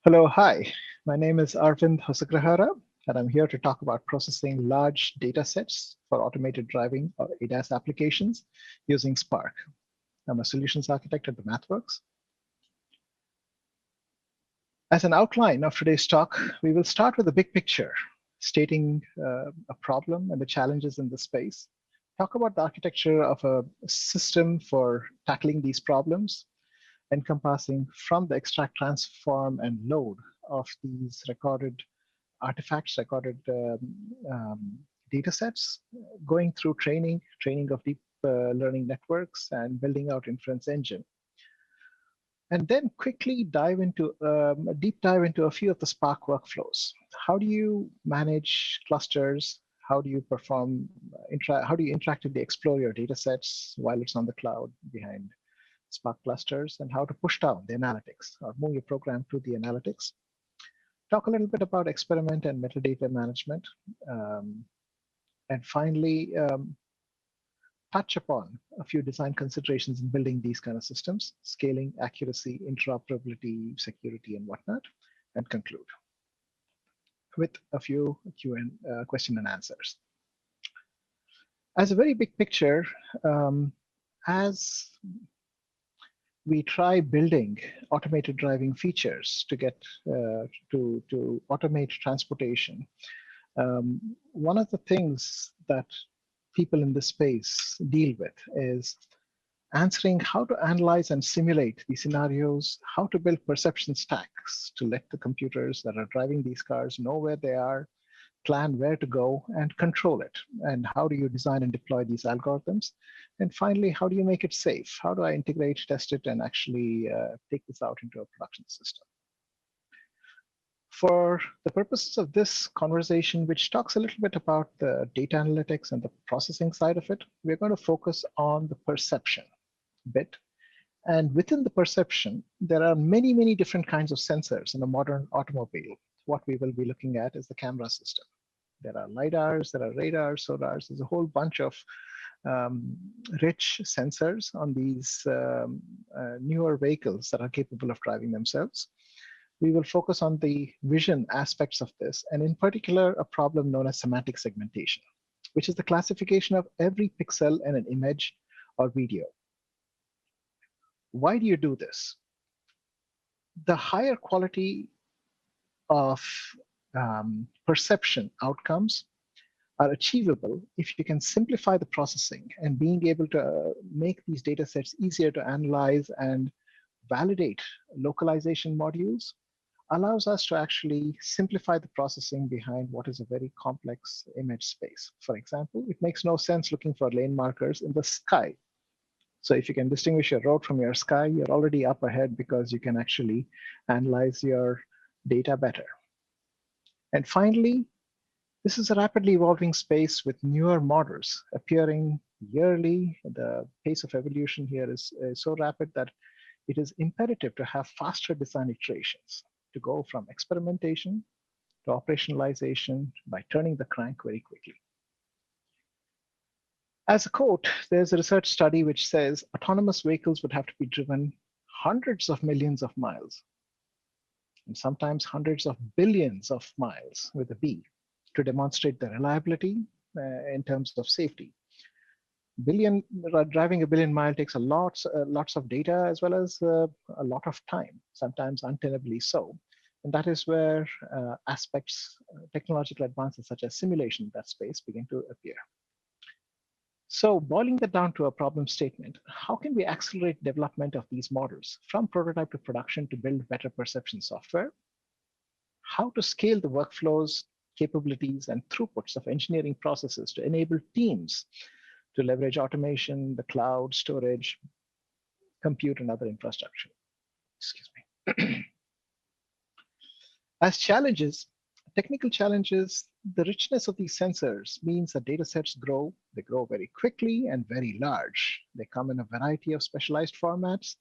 Hello, hi. My name is Arvind Hosagrahara, and I'm here to talk about processing large data sets for automated driving or ADAS applications using Spark. I'm a solutions architect at the MathWorks. As an outline of today's talk, we will start with the big picture, stating a problem and the challenges in the space, talk about the architecture of a system for tackling these problems, encompassing from the extract, transform, and load of these recorded artifacts, recorded data sets, going through training of deep learning networks, and building out inference engine. And then quickly dive into a deep dive into a few of the Spark workflows. How do you manage clusters? How do you perform, how do you interactively explore your data sets while it's on the cloud behind Spark clusters, and how to push down the analytics or move your program to the analytics. Talk a little bit about experiment and metadata management. And finally, touch upon a few design considerations in building these kind of systems, scaling, accuracy, interoperability, security, and whatnot, and conclude with a few question and answers. As a very big picture, as we try building automated driving features to get to automate transportation. One of the things that people in this space deal with is answering how to analyze and simulate these scenarios, how to build perception stacks to let the computers that are driving these cars know where they are, plan where to go, and control it. And how do you design and deploy these algorithms? And finally, how do you make it safe? How do I integrate, test it, and actually take this out into a production system? For the purposes of this conversation, which talks a little bit about the data analytics and the processing side of it, we're going to focus on the perception bit. And within the perception, there are many, many different kinds of sensors in a modern automobile. What we will be looking at is the camera system. There are LiDARs, there are radars, sonars. There's a whole bunch of rich sensors on these newer vehicles that are capable of driving themselves. We will focus on the vision aspects of this, and in particular, a problem known as semantic segmentation, which is the classification of every pixel in an image or video. Why do you do this? The higher quality of perception outcomes are achievable if you can simplify the processing, and being able to make these data sets easier to analyze and validate localization modules allows us to actually simplify the processing behind what is a very complex image space. For example, it makes no sense looking for lane markers in the sky. So if you can distinguish your road from your sky, you're already up ahead because you can actually analyze your data better. And finally, this is a rapidly evolving space with newer models appearing yearly. The pace of evolution here is so rapid that it is imperative to have faster design iterations to go from experimentation to operationalization by turning the crank very quickly. As a quote, there's a research study which says autonomous vehicles would have to be driven hundreds of millions of miles, and sometimes hundreds of billions of miles with a B, to demonstrate the reliability in terms of safety. Driving a billion miles takes lots of data as well as a lot of time, sometimes untenably so. And that is where technological advances such as simulation in that space begin to appear. So boiling that down to a problem statement, how can we accelerate development of these models from prototype to production to build better perception software? How to scale the workflows, capabilities, and throughputs of engineering processes to enable teams to leverage automation, the cloud, storage, compute, and other infrastructure. Excuse me. As challenges, technical challenges, the richness of these sensors means that data sets grow. They grow very quickly and very large. They come in a variety of specialized formats.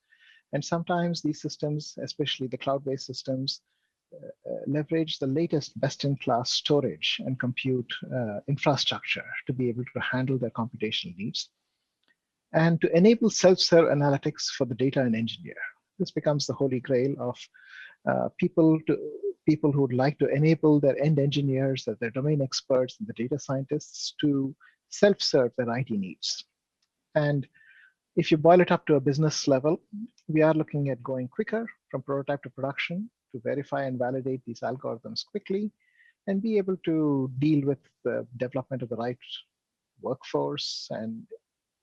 And sometimes these systems, especially the cloud-based systems, leverage the latest best-in-class storage and compute infrastructure to be able to handle their computational needs, and to enable self-serve analytics for the data and engineer. This becomes the holy grail of People who would like to enable their end engineers, their domain experts, and the data scientists to self-serve their IT needs. And if you boil it up to a business level, we are looking at going quicker from prototype to production to verify and validate these algorithms quickly and be able to deal with the development of the right workforce and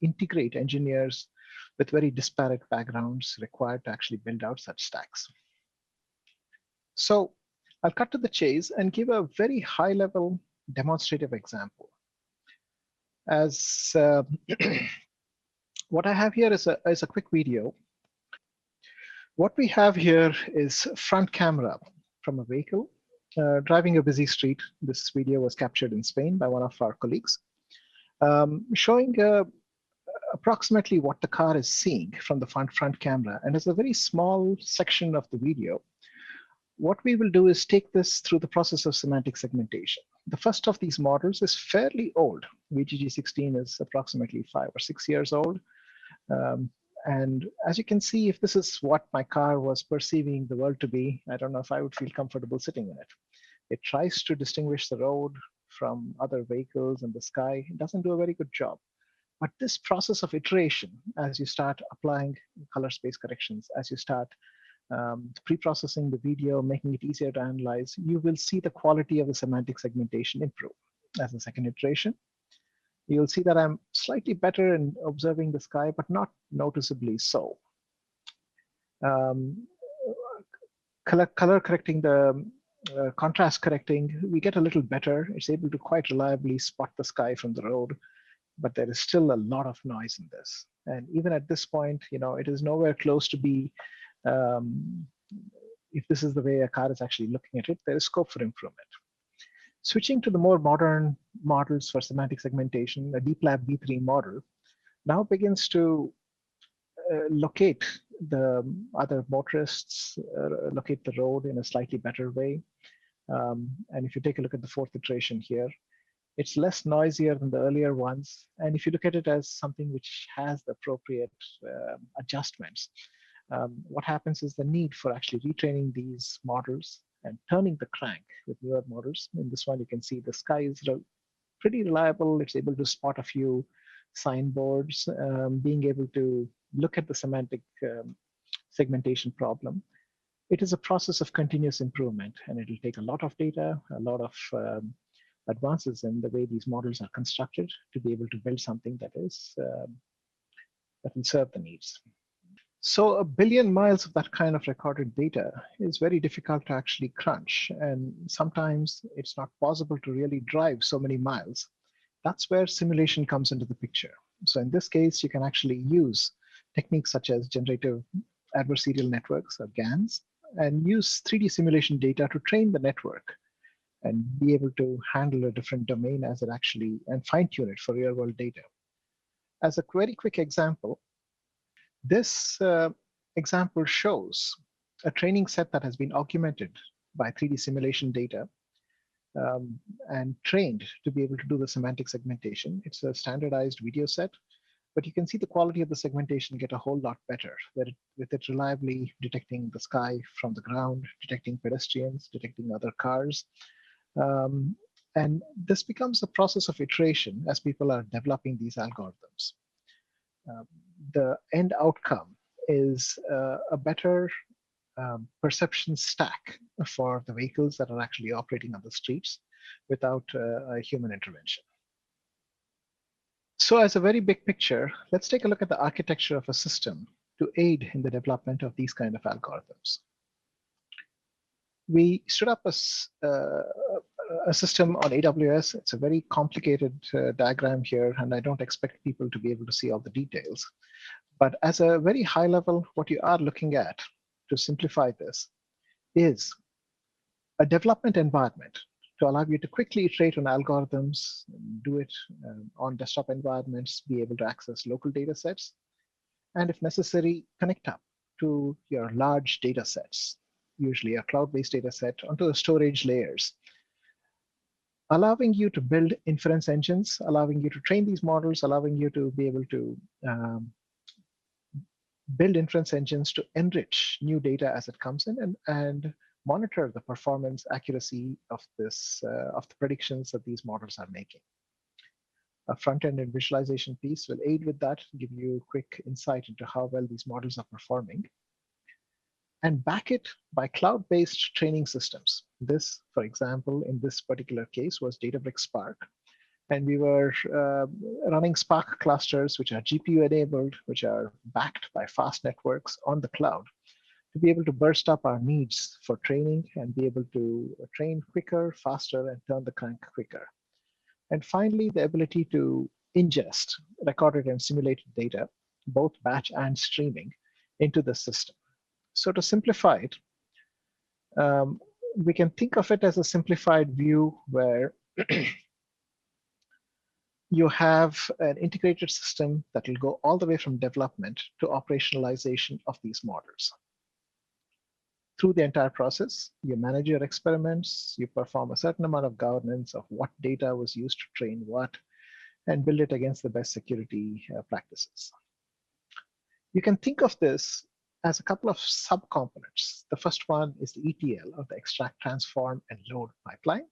integrate engineers with very disparate backgrounds required to actually build out such stacks. So I'll cut to the chase and give a very high-level demonstrative example. As what I have here is a quick video. What we have here is front camera from a vehicle driving a busy street. This video was captured in Spain by one of our colleagues, showing approximately what the car is seeing from the front camera. And it's a very small section of the video. What we will do is take this through the process of semantic segmentation. The first of these models is fairly old. VGG16 is approximately 5 or 6 years old. And as you can see, if this is what my car was perceiving the world to be, I don't know if I would feel comfortable sitting in it. It tries to distinguish the road from other vehicles and the sky. It doesn't do a very good job. But this process of iteration, as you start applying color space corrections, as you start pre-processing the video, making it easier to analyze, you will see the quality of the semantic segmentation improve. As a second iteration, you'll see that I'm slightly better in observing the sky, but not noticeably so. Color correcting, the contrast correcting, we get a little better. It's able to quite reliably spot the sky from the road, but there is still a lot of noise in this. And even at this point, it is nowhere close to be, if this is the way a car is actually looking at it, there is scope for improvement. Switching to the more modern models for semantic segmentation, the DeepLab V3 model now begins to locate the other motorists, locate the road in a slightly better way. And if you take a look at the fourth iteration here, it's less noisier than the earlier ones. And if you look at it as something which has the appropriate adjustments, what happens is the need for actually retraining these models and turning the crank with newer models. In this one, you can see the sky is pretty reliable. It's able to spot a few signboards, being able to look at the semantic segmentation problem. It is a process of continuous improvement, and it will take a lot of data, a lot of advances in the way these models are constructed to be able to build something that is that will serve the needs. So 1 billion miles of that kind of recorded data is very difficult to actually crunch. And sometimes it's not possible to really drive so many miles. That's where simulation comes into the picture. So in this case, you can actually use techniques such as generative adversarial networks, or GANs, and use 3D simulation data to train the network and be able to handle a different domain as it actually, and fine tune it for real world data. As a very quick example, this example shows a training set that has been augmented by 3D simulation data and trained to be able to do the semantic segmentation. It's a standardized video set, but you can see the quality of the segmentation get a whole lot better, with it reliably detecting the sky from the ground, detecting pedestrians, detecting other cars. And this becomes a process of iteration as people are developing these algorithms. The end outcome is a better perception stack for the vehicles that are actually operating on the streets without a human intervention. So as a very big picture, let's take a look at the architecture of a system to aid in the development of these kind of algorithms. We stood up a system on AWS. It's a very complicated diagram here, and I don't expect people to be able to see all the details. But as a very high level, what you are looking at, to simplify this, is a development environment to allow you to quickly iterate on algorithms, do it on desktop environments, be able to access local data sets, and if necessary, connect up to your large data sets, usually a cloud-based data set, onto the storage layers, allowing you to build inference engines, allowing you to train these models, allowing you to be able to build inference engines to enrich new data as it comes in, and monitor the performance accuracy of of the predictions that these models are making. A front-end and visualization piece will aid with that, give you quick insight into how well these models are performing, and back it by cloud-based training systems. This, for example, in this particular case was Databricks Spark. And we were running Spark clusters, which are GPU enabled, which are backed by fast networks on the cloud, to be able to burst up our needs for training and be able to train quicker, faster, and turn the crank quicker. And finally, the ability to ingest recorded and simulated data, both batch and streaming, into the system. So to simplify it, we can think of it as a simplified view where you have an integrated system that will go all the way from development to operationalization of these models. Through the entire process, you manage your experiments, you perform a certain amount of governance of what data was used to train what, and build it against the best security practices. You can think of this as a couple of subcomponents. The first one is the ETL, or the extract, transform, and load pipeline.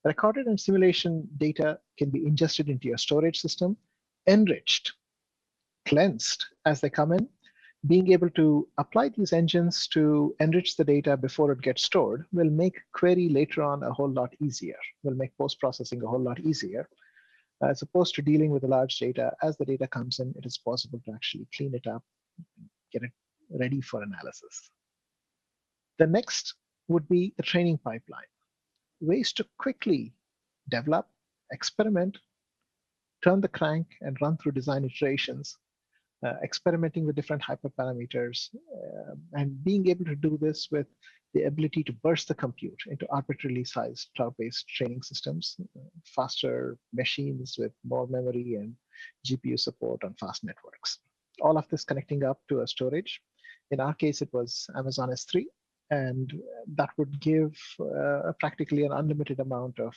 Recorded and simulation data can be ingested into your storage system, enriched, cleansed as they come in. Being able to apply these engines to enrich the data before it gets stored will make query later on a whole lot easier, will make post-processing a whole lot easier. As opposed to dealing with the large data, as the data comes in, it is possible to actually clean it up, get it ready for analysis. The next would be the training pipeline. Ways to quickly develop, experiment, turn the crank, and run through design iterations, experimenting with different hyperparameters, and being able to do this with the ability to burst the compute into arbitrarily sized cloud-based training systems, faster machines with more memory and GPU support on fast networks. All of this connecting up to a storage. In our case, it was Amazon S3. And that would give practically an unlimited amount of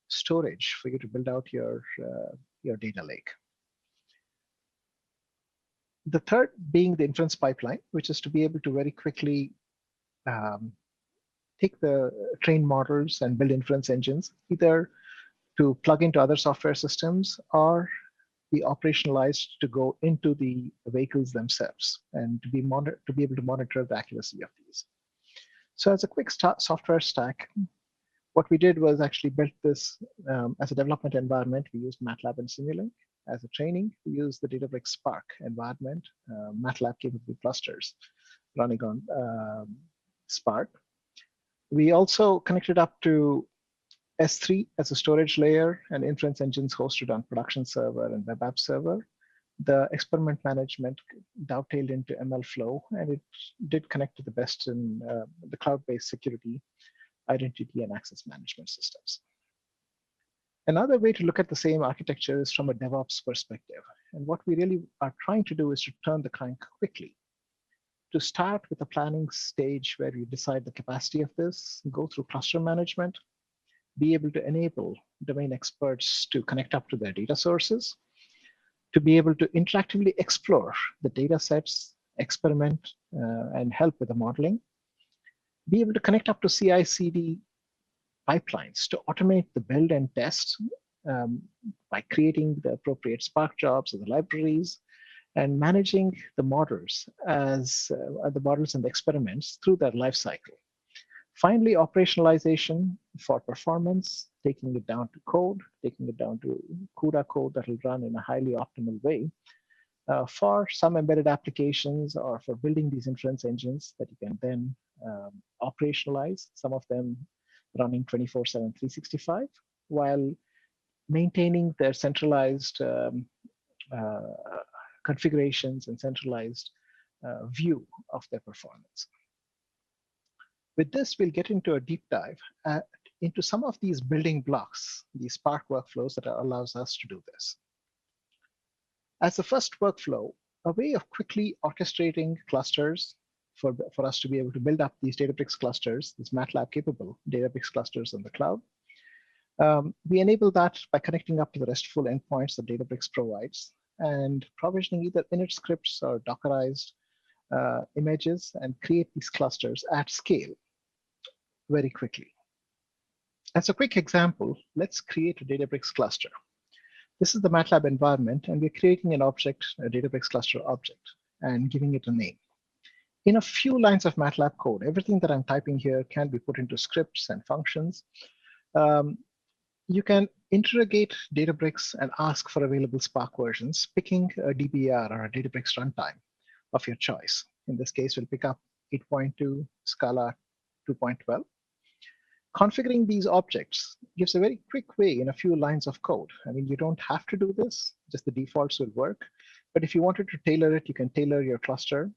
storage for you to build out your data lake. The third being the inference pipeline, which is to be able to very quickly take the trained models and build inference engines, either to plug into other software systems or be operationalized to go into the vehicles themselves and to be able to monitor the accuracy of these. So as a quick software stack, what we did was actually built this as a development environment. We used MATLAB and Simulink. As a training, we used the Databricks Spark environment, MATLAB capable clusters running on Spark. We also connected up to S3 as a storage layer and inference engines hosted on production server and web app server. The experiment management dovetailed into MLflow, and it did connect to the best in the cloud-based security, identity, and access management systems. Another way to look at the same architecture is from a DevOps perspective. And what we really are trying to do is to turn the crank quickly. To start with a planning stage where you decide the capacity of this, go through cluster management, be able to enable domain experts to connect up to their data sources, to be able to interactively explore the data sets, experiment, and help with the modeling, be able to connect up to CI/CD pipelines to automate the build and test by creating the appropriate Spark jobs or the libraries, and managing the models as the models and the experiments through their life cycle. Finally, operationalization for performance, taking it down to code, taking it down to CUDA code that will run in a highly optimal way for some embedded applications or for building these inference engines that you can then operationalize, some of them running 24/7, 365, while maintaining their centralized configurations and centralized view of their performance. With this, we'll get into a deep dive into some of these building blocks, these Spark workflows that allows us to do this. As the first workflow, a way of quickly orchestrating clusters for us to be able to build up these Databricks clusters, these MATLAB capable Databricks clusters on the cloud. We enable that by connecting up to the RESTful endpoints that Databricks provides. and provisioning either init scripts or Dockerized images and create these clusters at scale very quickly. As a quick example, let's create a Databricks cluster. This is the MATLAB environment, and we're creating an object, a Databricks cluster object, and giving it a name. In a few lines of MATLAB code, everything that I'm typing here can be put into scripts and functions. You can interrogate Databricks and ask for available Spark versions, picking a DBR or a Databricks runtime of your choice. In this case, we'll pick up 8.2, Scala 2.12. Configuring these objects gives a very quick way in a few lines of code. I mean, you don't have to do this, just the defaults will work. But if you wanted to tailor it, you can tailor your cluster.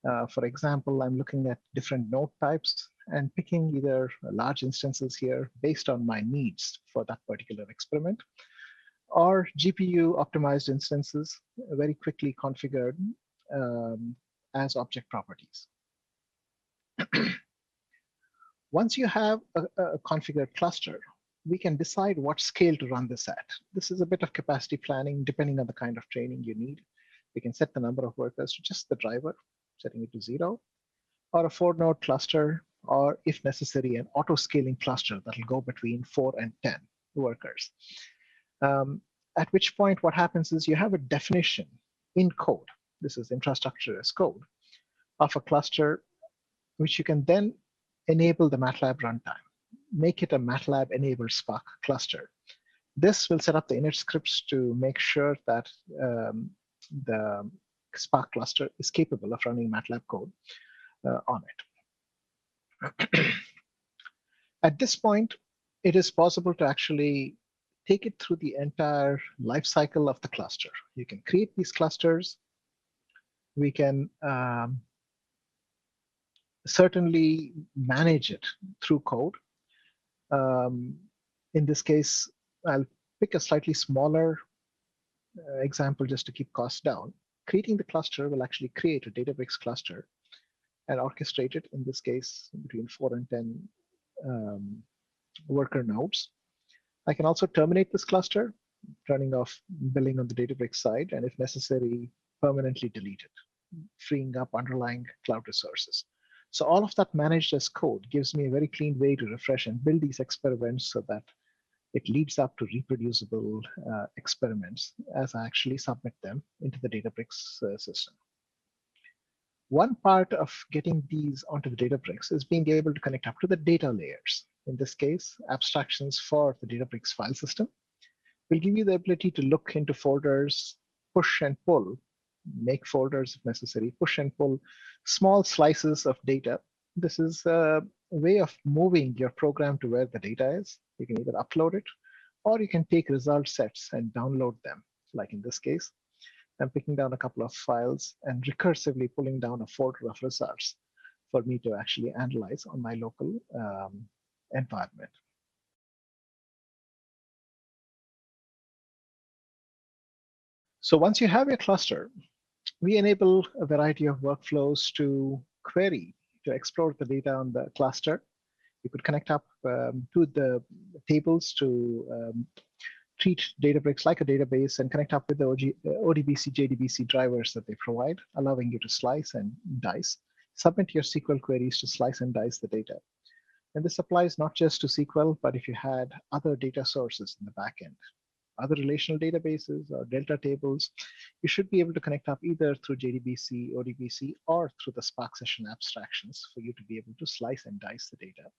For example, I'm looking at different node types and picking either large instances here based on my needs for that particular experiment, or GPU optimized instances very quickly configured as object properties. Once you have a configured cluster, we can decide what scale to run this at. This is a bit of capacity planning depending on the kind of training you need. We can set the number of workers to just the driver, setting it to 0, or a 4-node cluster, or if necessary, an auto-scaling cluster that will go between 4 and 10 workers. At which point what happens is you have a definition in code. This is infrastructure as code of a cluster, which you can then enable the MATLAB runtime, make it a MATLAB-enabled Spark cluster. This will set up the init scripts to make sure that the Spark cluster is capable of running MATLAB code on it. At this point, it is possible to actually take it through the entire life cycle of the cluster. You can create these clusters. We can certainly manage it through code. In this case, I'll pick a slightly smaller example just to keep costs down. Creating the cluster will actually create a Databricks cluster and orchestrate it, in this case, between 4 and 10 worker nodes. I can also terminate this cluster, turning off billing on the Databricks side, and if necessary, permanently delete it, freeing up underlying cloud resources. So all of that managed as code gives me a very clean way to refresh and build these experiments so that it leads up to reproducible experiments as I actually submit them into the Databricks system. One part of getting these onto the Databricks is being able to connect up to the data layers. In this case, abstractions for the Databricks file system will give you the ability to look into folders, push and pull, make folders if necessary, push and pull small slices of data. This is a way of moving your program to where the data is. You can either upload it, or you can take result sets and download them. Like in this case, I'm picking down a couple of files and recursively pulling down a folder of results for me to actually analyze on my local environment. So once you have your cluster, we enable a variety of workflows to query, to explore the data on the cluster. You could connect up to the tables to treat Databricks like a database and connect up with the ODBC, JDBC drivers that they provide, allowing you to slice and dice. Submit your SQL queries to slice and dice the data. And this applies not just to SQL, but if you had other data sources in the backend, other relational databases or Delta tables, you should be able to connect up either through JDBC, ODBC, or through the Spark session abstractions for you to be able to slice and dice the data.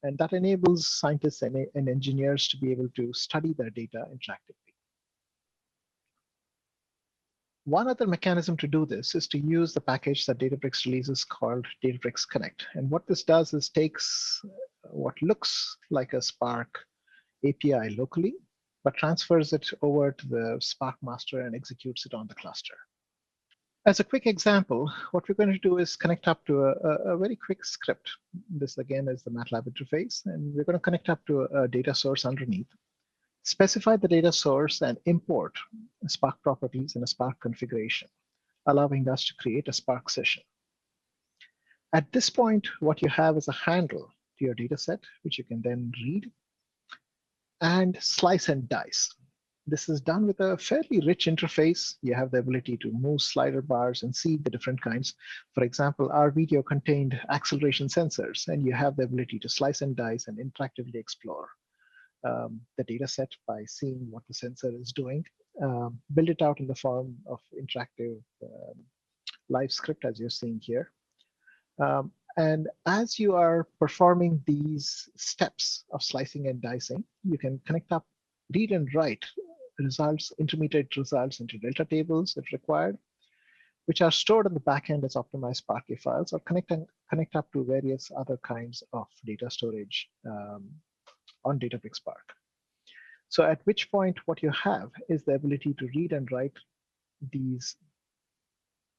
And that enables scientists and engineers to be able to study their data interactively. One other mechanism to do this is to use the package that Databricks releases called Databricks Connect. And what this does is takes what looks like a Spark API locally, but transfers it over to the Spark master and executes it on the cluster. As a quick example, what we're going to do is connect up to a very quick script. This again is the MATLAB interface, and we're going to connect up to a data source underneath, specify the data source and import Spark properties in a Spark configuration, allowing us to create a Spark session. At this point, what you have is a handle to your data set, which you can then read and slice and dice. This is done with a fairly rich interface. You have the ability to move slider bars and see the different kinds. For example, our video contained acceleration sensors, and you have the ability to slice and dice and interactively explore the data set by seeing what the sensor is doing. Build it out in the form of interactive live script, as you're seeing here. And as you are performing these steps of slicing and dicing, you can connect up, read and write results, intermediate results into delta tables if required, which are stored on the backend as optimized Parquet files, or connect up to various other kinds of data storage on Databricks Spark. So at which point what you have is the ability to read and write these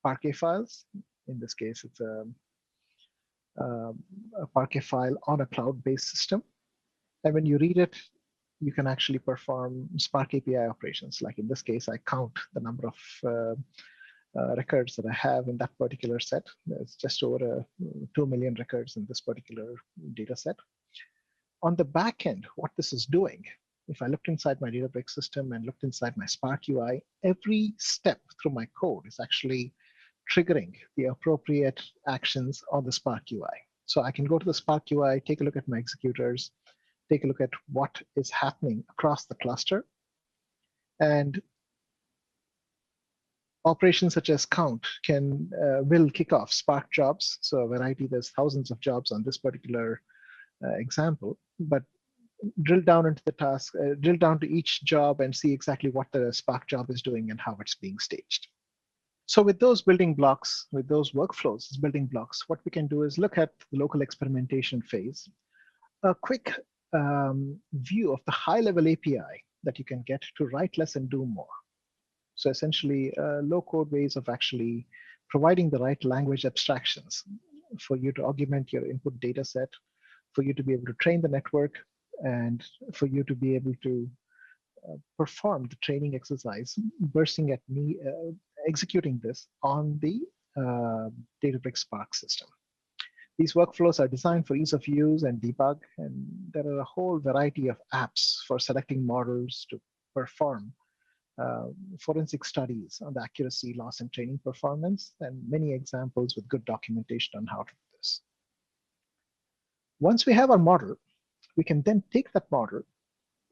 Parquet files. In this case, it's a Parquet file on a cloud-based system. And when you read it, you can actually perform Spark API operations. Like in this case, I count the number of records that I have in that particular set. There's just over 2 million records in this particular data set. On the back end, what this is doing, if I looked inside my Databricks system and looked inside my Spark UI, every step through my code is actually triggering the appropriate actions on the Spark UI. So I can go to the Spark UI, take a look at my executors, take a look at what is happening across the cluster. And operations such as count will kick off Spark jobs. So a variety, there's thousands of jobs on this particular example, but drill down into the task, drill down to each job and see exactly what the Spark job is doing and how it's being staged. So with those building blocks, with those workflows as building blocks, what we can do is look at the local experimentation phase, a quick view of the high-level API that you can get to write less and do more. So essentially, low-code ways of actually providing the right language abstractions for you to augment your input data set, for you to be able to train the network, and for you to be able to perform the training exercise, bursting at me, executing this on the Databricks Spark system. These workflows are designed for ease of use and debug, and there are a whole variety of apps for selecting models to perform forensic studies on the accuracy, loss, and training performance, and many examples with good documentation on how to do this. Once we have our model, we can then take that model,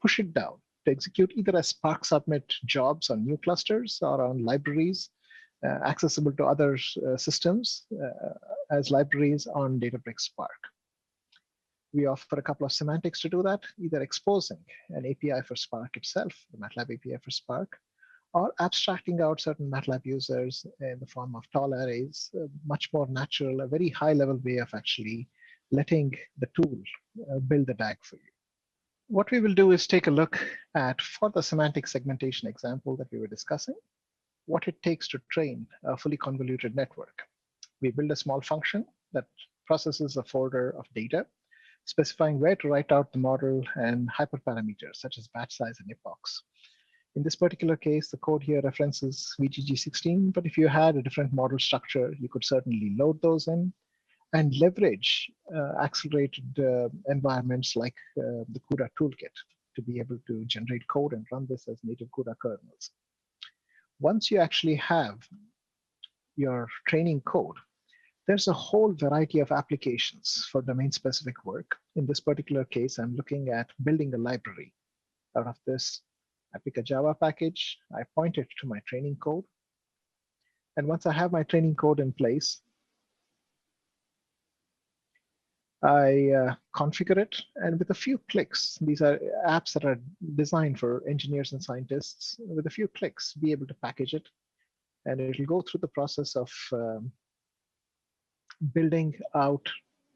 push it down to execute either as Spark Submit jobs on new clusters or on libraries accessible to other systems as libraries on Databricks Spark. We offer a couple of semantics to do that, either exposing an API for Spark itself, the MATLAB API for Spark, or abstracting out certain MATLAB users in the form of tall arrays, much more natural, a very high-level way of actually letting the tool build the DAG for you. What we will do is take a look at, for the semantic segmentation example that we were discussing, what it takes to train a fully convoluted network. We build a small function that processes a folder of data, specifying where to write out the model and hyperparameters such as batch size and epochs. In this particular case, the code here references VGG16, but if you had a different model structure, you could certainly load those in and leverage accelerated environments like the CUDA toolkit to be able to generate code and run this as native CUDA kernels. Once you actually have your training code, there's a whole variety of applications for domain-specific work. In this particular case, I'm looking at building a library. Out of this, I pick a Java package, I point it to my training code. And once I have my training code in place, I configure it, and with a few clicks, these are apps that are designed for engineers and scientists, with a few clicks, be able to package it, and it'll go through the process of building out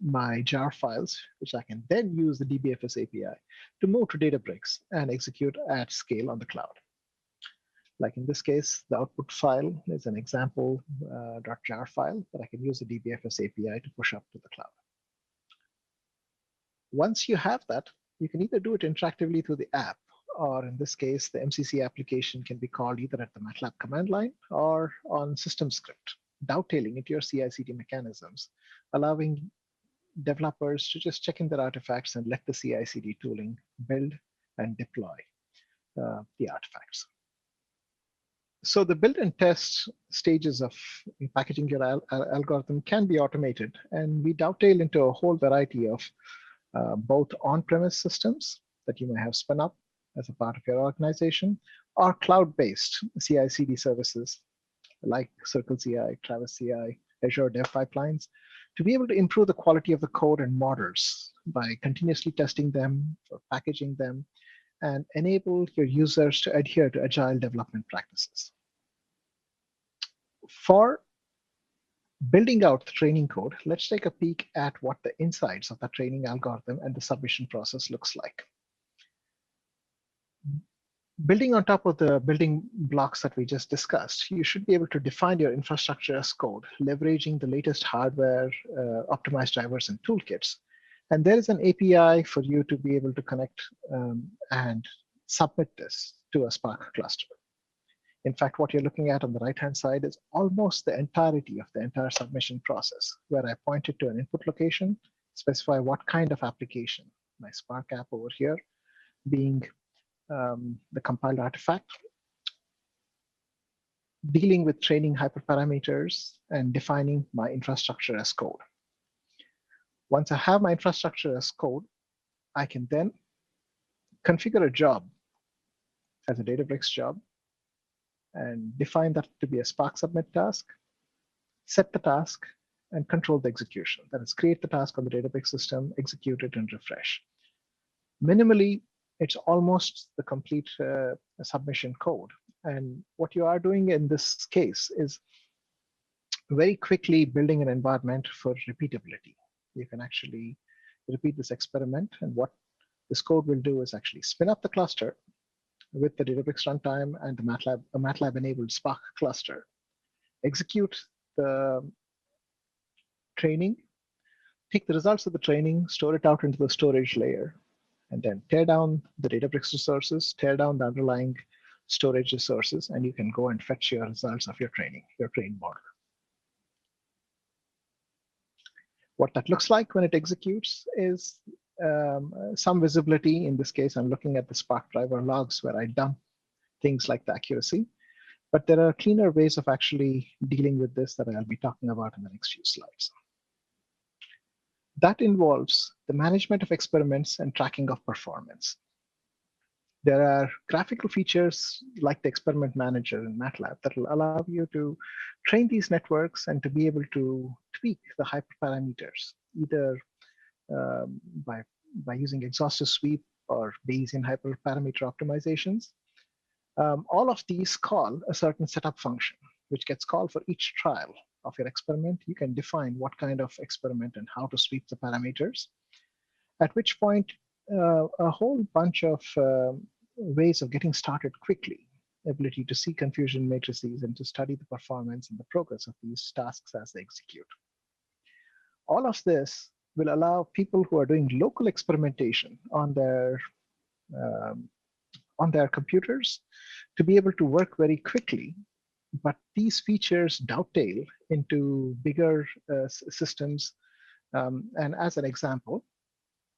my jar files, which I can then use the DBFS API to move to Databricks and execute at scale on the cloud. Like in this case, the output file is an example .jar file that I can use the DBFS API to push up to the cloud. Once you have that, you can either do it interactively through the app, or in this case, the MCC application can be called either at the MATLAB command line or on system script, dovetailing into your CI/CD mechanisms, allowing developers to just check in their artifacts and let the CI/CD tooling build and deploy. the artifacts. So the build and test stages of packaging your algorithm can be automated, and we dovetail into a whole variety of both on-premise systems that you may have spun up as a part of your organization, or cloud-based CI/CD services like Circle CI, Travis CI, Azure Dev Pipelines, to be able to improve the quality of the code and models by continuously testing them, or packaging them, and enable your users to adhere to agile development practices. For building out the training code, let's take a peek at what the insides of the training algorithm and the submission process looks like. Building on top of the building blocks that we just discussed, you should be able to define your infrastructure as code, leveraging the latest hardware, optimized drivers and toolkits. And there is an API for you to be able to connect and submit this to a Spark cluster. In fact, what you're looking at on the right-hand side is almost the entirety of the entire submission process, where I pointed to an input location, specify what kind of application, my Spark app over here, being the compiled artifact, dealing with training hyperparameters, and defining my infrastructure as code. Once I have my infrastructure as code, I can then configure a job as a Databricks job and define that to be a Spark submit task, set the task, and control the execution. That is, create the task on the Databricks system, execute it, and refresh. Minimally, it's almost the complete submission code. And what you are doing in this case is very quickly building an environment for repeatability. You can actually repeat this experiment, and what this code will do is actually spin up the cluster with the Databricks runtime and the MATLAB-enabled Spark cluster, execute the training, take the results of the training, store it out into the storage layer, and then tear down the Databricks resources, tear down the underlying storage resources, and you can go and fetch your results of your training, your trained model. What that looks like when it executes is some visibility. In this case, I'm looking at the Spark driver logs where I dump things like the accuracy. But there are cleaner ways of actually dealing with this that I'll be talking about in the next few slides. That involves the management of experiments and tracking of performance. There are graphical features like the experiment manager in MATLAB that will allow you to train these networks and to be able to tweak the hyperparameters, either by using exhaustive sweep or Bayesian hyperparameter optimizations. All of these call a certain setup function, which gets called for each trial of your experiment. You can define what kind of experiment and how to sweep the parameters, at which point a whole bunch of ways of getting started quickly, ability to see confusion matrices and to study the performance and the progress of these tasks as they execute. All of this will allow people who are doing local experimentation on their computers to be able to work very quickly. But these features dovetail into bigger systems. And as an example,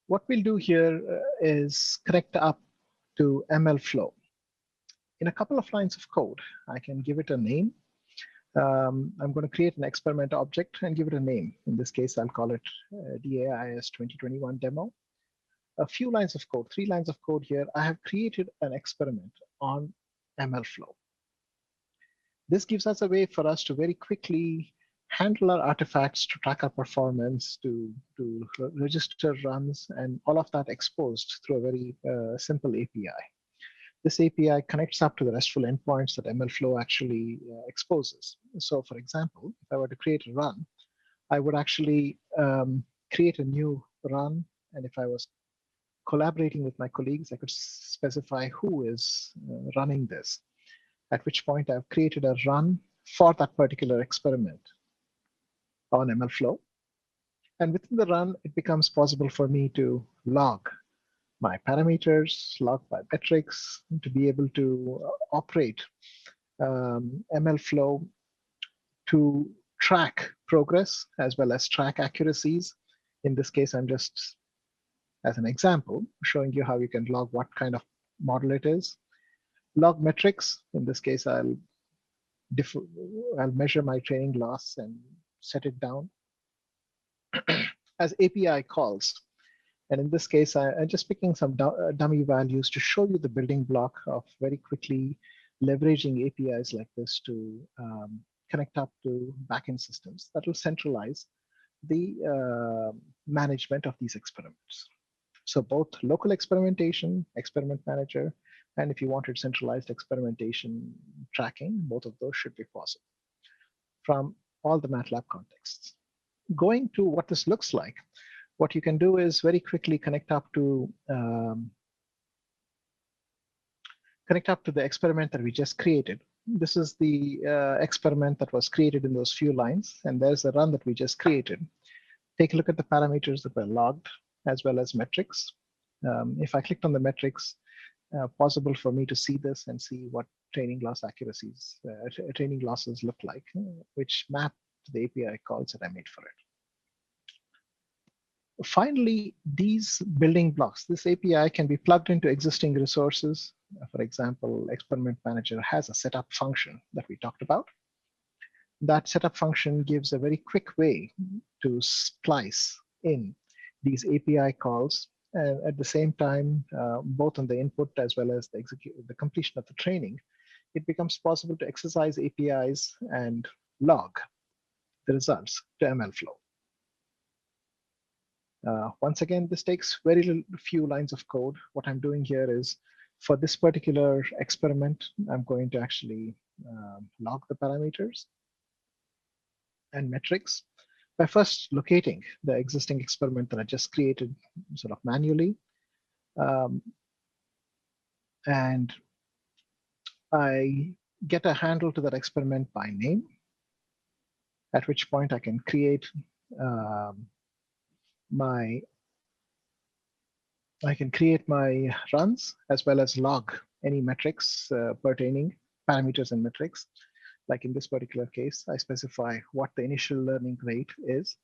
what we'll do here is connect up to MLflow. In a couple of lines of code, I can give it a name. I'm going to create an experiment object and give it a name. In this case, I'll call it DAIS 2021 demo. A few lines of code, 3 lines of code here. I have created an experiment on MLflow. This gives us a way for us to very quickly handle our artifacts, to track our performance, to register runs, and all of that exposed through a very simple API. This API connects up to the RESTful endpoints that MLflow actually exposes. So for example, if I were to create a run, I would actually create a new run. And if I was collaborating with my colleagues, I could specify who is running this, at which point I've created a run for that particular experiment on MLflow. And within the run, it becomes possible for me to log my parameters, log my metrics, to be able to operate MLflow to track progress as well as track accuracies. In this case, I'm just, as an example, showing you how you can log what kind of model it is. Log metrics, in this case, I'll measure my training loss and set it down as API calls. And in this case, I'm just picking some dummy values to show you the building block of very quickly leveraging APIs like this to connect up to backend systems that will centralize the management of these experiments. So both local experimentation, experiment manager, and if you wanted centralized experimentation tracking, both of those should be possible from all the MATLAB contexts. Going to what this looks like, what you can do is very quickly connect up to the experiment that we just created. This is the experiment that was created in those few lines, and there's the run that we just created. Take a look at the parameters that were logged, as well as metrics. If I clicked on the metrics, possible for me to see this and see what training loss accuracies, training losses look like, which map to the API calls that I made for it. Finally, these building blocks, this API can be plugged into existing resources. For example, Experiment Manager has a setup function that we talked about. That setup function gives a very quick way to splice in these API calls. And at the same time, both on the input as well as the completion of the training, it becomes possible to exercise APIs and log the results to MLflow. Once again, this takes very few lines of code. What I'm doing here is, for this particular experiment, I'm going to actually log the parameters and metrics by first locating the existing experiment that I just created sort of manually. And I get a handle to that experiment by name, at which point I can create my runs as well as log any metrics pertaining parameters and metrics. Like in this particular case, I specify what the initial learning rate is,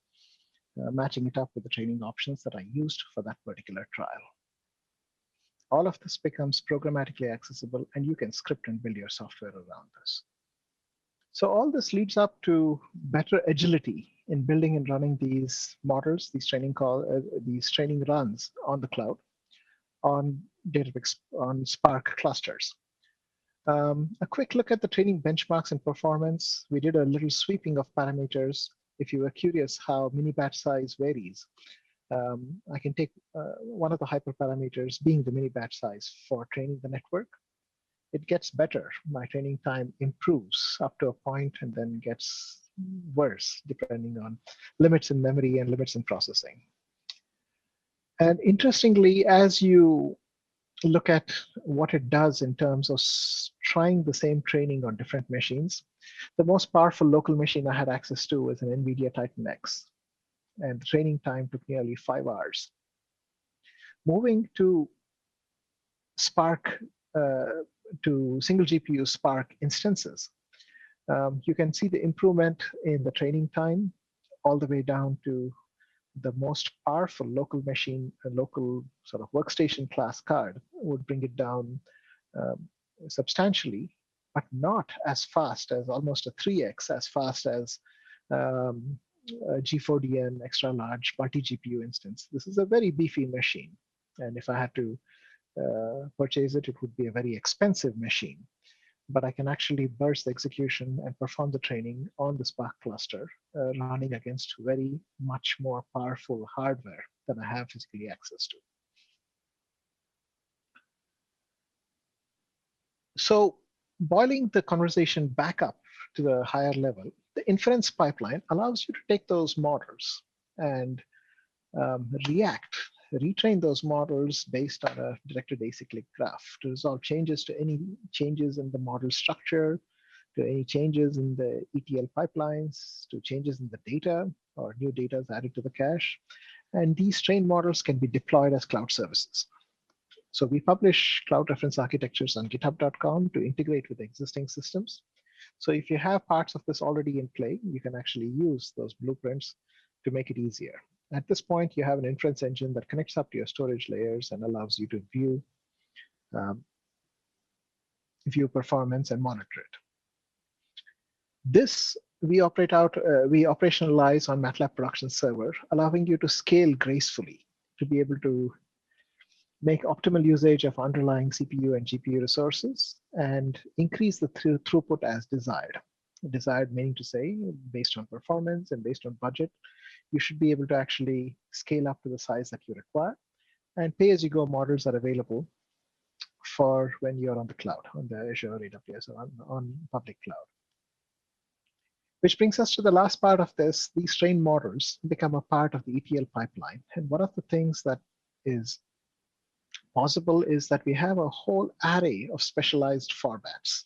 matching it up with the training options that I used for that particular trial. All of this becomes programmatically accessible, and you can script and build your software around this. So all this leads up to better agility in building and running these models, these training runs on the cloud, on Databricks, on Spark clusters. A quick look at the training benchmarks and performance. We did a little sweeping of parameters. If you were curious how mini batch size varies, I can take one of the hyperparameters being the mini batch size for training the network. It gets better. My training time improves up to a point and then gets worse depending on limits in memory and limits in processing. And interestingly, as you look at what it does in terms of trying the same training on different machines, the most powerful local machine I had access to was an NVIDIA Titan X, and the training time took nearly 5 hours. Moving to Spark, to single GPU Spark instances, you can see the improvement in the training time all the way down to the most powerful local machine, a local sort of workstation class card would bring it down substantially, but not as fast as, almost a 3x as fast as a G4DN extra large multi-GPU instance. This is a very beefy machine. And if I had to purchase it, it would be a very expensive machine. But I can actually burst the execution and perform the training on the Spark cluster, running against very much more powerful hardware than I have physically access to. So boiling the conversation back up to the higher level, the inference pipeline allows you to take those models and retrain those models based on a directed acyclic graph to resolve changes to any changes in the model structure, to any changes in the ETL pipelines, to changes in the data or new data is added to the cache. And these trained models can be deployed as cloud services. So we publish cloud reference architectures on github.com to integrate with existing systems. So if you have parts of this already in play, you can actually use those blueprints to make it easier. At this point, you have an inference engine that connects up to your storage layers and allows you to view view performance, and monitor it. This we operationalize on MATLAB production server, allowing you to scale gracefully to be able to make optimal usage of underlying CPU and GPU resources and increase the throughput as desired. Desired meaning to say, based on performance and based on budget, you should be able to actually scale up to the size that you require. And pay-as-you-go models are available for when you're on the cloud, on the Azure, AWS, or on public cloud. Which brings us to the last part of this. These trained models become a part of the ETL pipeline. And one of the things that is possible is that we have a whole array of specialized formats,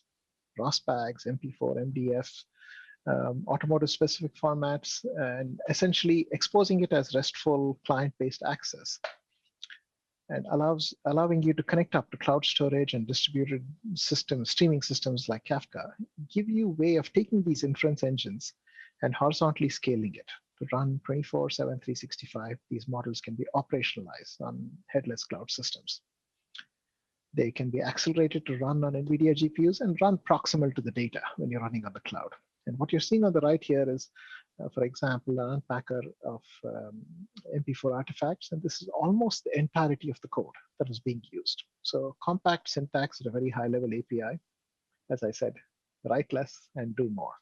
ROSBAGs, MP4, MDF, automotive-specific formats, and essentially exposing it as RESTful client-based access, and allowing you to connect up to cloud storage and distributed systems, streaming systems like Kafka, give you a way of taking these inference engines and horizontally scaling it to run 24/7, 365. These models can be operationalized on headless cloud systems. They can be accelerated to run on NVIDIA GPUs and run proximal to the data when you're running on the cloud. And what you're seeing on the right here is, for example, an unpacker of MP4 artifacts, and this is almost the entirety of the code that is being used. So compact syntax at a very high level API, as I said, write less and do more.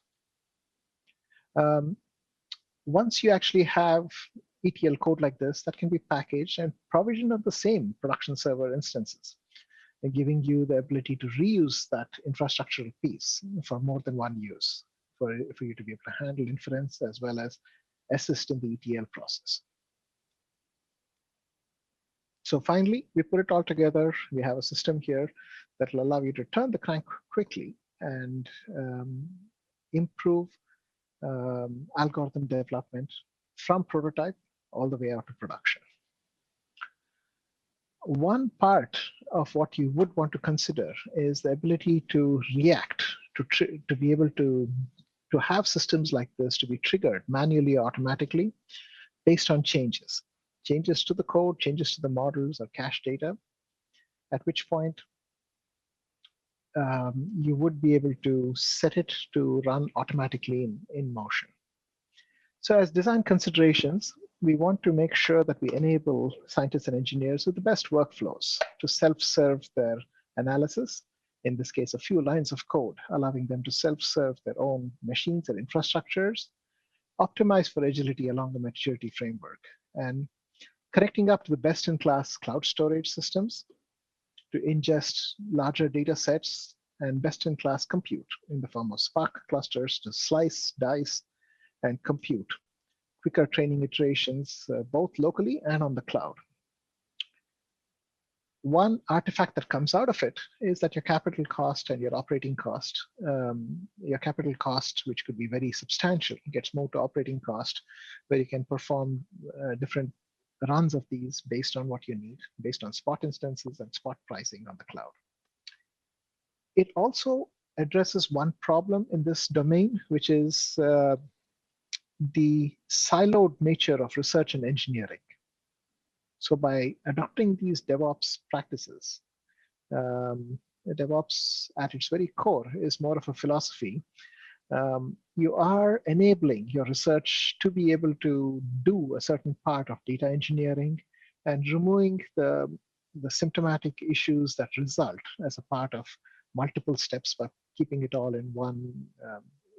Once you actually have ETL code like this, that can be packaged and provisioned on the same production server instances, and giving you the ability to reuse that infrastructural piece for more than one use, for you to be able to handle inference as well as assist in the ETL process. So finally, we put it all together. We have a system here that will allow you to turn the crank quickly and improve algorithm development from prototype all the way out to production. One part of what you would want to consider is the ability to react, to be able to have systems like this to be triggered manually or automatically based on changes to the code, changes to the models or cache data, at which point you would be able to set it to run automatically in motion. So as design considerations, we want to make sure that we enable scientists and engineers with the best workflows to self-serve their analysis, in this case, a few lines of code, allowing them to self-serve their own machines and infrastructures, optimize for agility along the maturity framework, and connecting up to the best-in-class cloud storage systems to ingest larger data sets and best-in-class compute in the form of Spark clusters to slice, dice, and compute quicker training iterations, both locally and on the cloud. One artifact that comes out of it is that your capital cost and your operating cost, which could be very substantial, gets moved to operating cost, where you can perform different runs of these based on what you need, based on spot instances and spot pricing on the cloud. It also addresses one problem in this domain, which is the siloed nature of research and engineering. So by adopting these DevOps practices, DevOps at its very core is more of a philosophy. You are enabling your research to be able to do a certain part of data engineering and removing the symptomatic issues that result as a part of multiple steps by keeping it all in one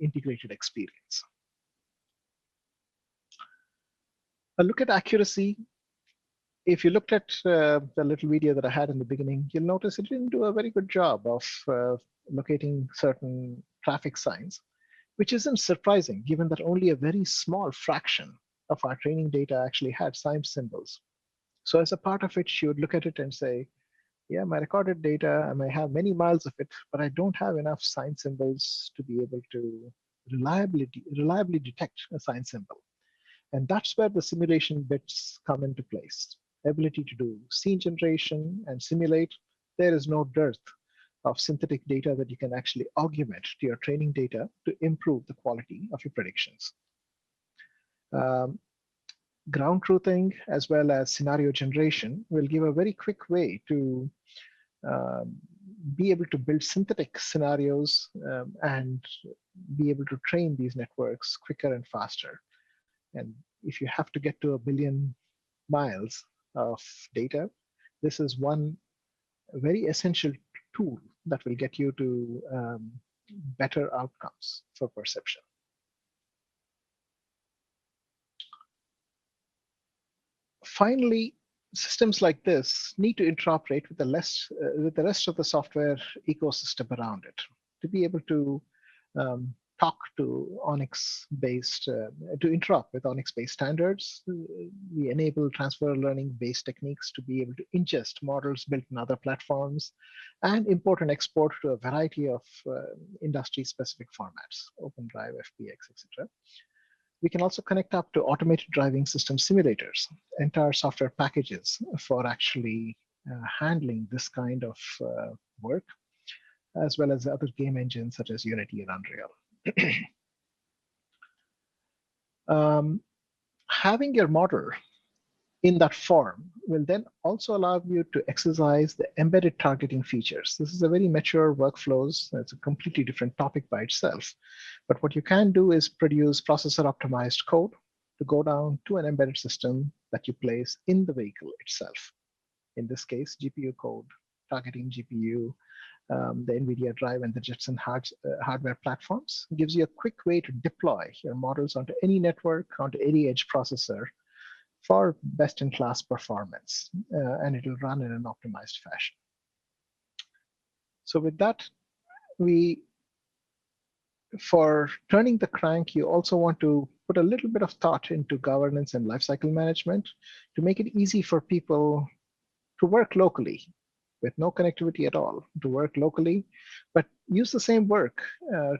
integrated experience. A look at accuracy. If you looked at the little video that I had in the beginning, you'll notice it didn't do a very good job of locating certain traffic signs, which isn't surprising given that only a very small fraction of our training data actually had sign symbols. So as a part of it, you would look at it and say, yeah, my recorded data, I may have many miles of it, but I don't have enough sign symbols to be able to reliably detect a sign symbol. And that's where the simulation bits come into place. Ability to do scene generation and simulate. There is no dearth of synthetic data that you can actually augment to your training data to improve the quality of your predictions. Ground truthing as well as scenario generation will give a very quick way to be able to build synthetic scenarios and be able to train these networks quicker and faster. And if you have to get to 1 billion miles of data, this is one very essential tool that will get you to better outcomes for perception. Finally, systems like this need to interoperate with the rest of the software ecosystem around it to be able to talk to ONNX-based, to interop with ONNX-based standards. We enable transfer learning-based techniques to be able to ingest models built in other platforms and import and export to a variety of industry-specific formats, OpenDrive, FBX, etc. We can also connect up to automated driving system simulators, entire software packages for actually handling this kind of work, as well as other game engines such as Unity and Unreal. Having your model in that form will then also allow you to exercise the embedded targeting features. This is a very mature workflows. It's a completely different topic by itself. But what you can do is produce processor optimized code to go down to an embedded system that you place in the vehicle itself. In this case, GPU code, targeting GPU, the NVIDIA drive and the Jetson hardware platforms gives you a quick way to deploy your models onto any network, onto any edge processor for best-in-class performance, and it will run in an optimized fashion. So with that, for turning the crank, you also want to put a little bit of thought into governance and lifecycle management to make it easy for people to work locally with no connectivity at all, to work locally, but use the same work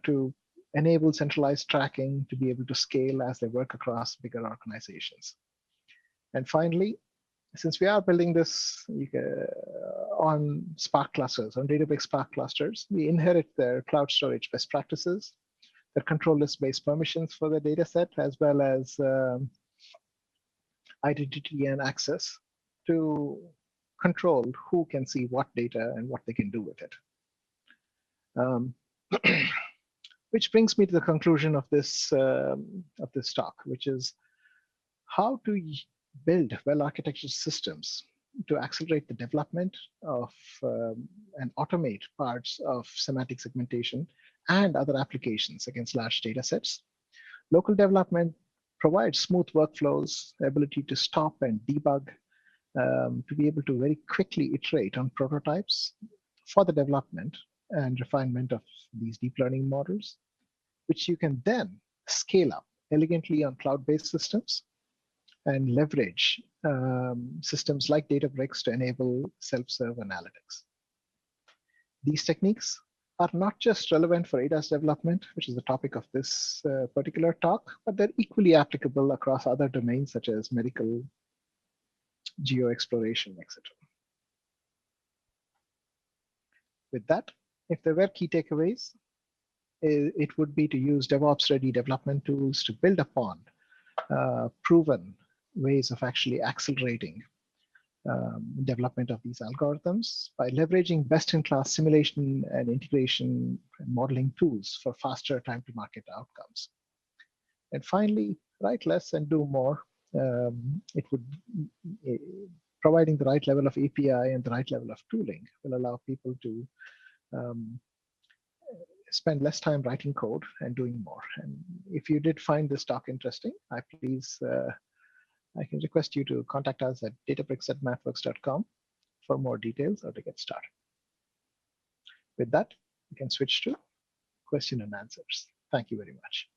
to enable centralized tracking to be able to scale as they work across bigger organizations. And finally, since we are building this on Spark clusters, on Databricks Spark clusters, we inherit their cloud storage best practices, their control list-based permissions for the data set, as well as identity and access to control who can see what data and what they can do with it. Which brings me to the conclusion of this talk, which is how to build well-architected systems to accelerate the development of and automate parts of semantic segmentation and other applications against large data sets. Local development provides smooth workflows, ability to stop and debug, to be able to very quickly iterate on prototypes for the development and refinement of these deep learning models, which you can then scale up elegantly on cloud-based systems and leverage systems like Databricks to enable self-serve analytics. These techniques are not just relevant for ADAS development, which is the topic of this particular talk, but they're equally applicable across other domains such as medical, geo-exploration, etc. With that, if there were key takeaways, it would be to use DevOps-ready development tools to build upon proven ways of actually accelerating development of these algorithms by leveraging best-in-class simulation and integration and modeling tools for faster time-to-market outcomes. And finally, write less and do more. Providing the right level of API and the right level of tooling will allow people to spend less time writing code and doing more. And if you did find this talk interesting, I can request you to contact us at databricks@mathworks.com for more details or to get started. With that, we can switch to question and answers. Thank you very much.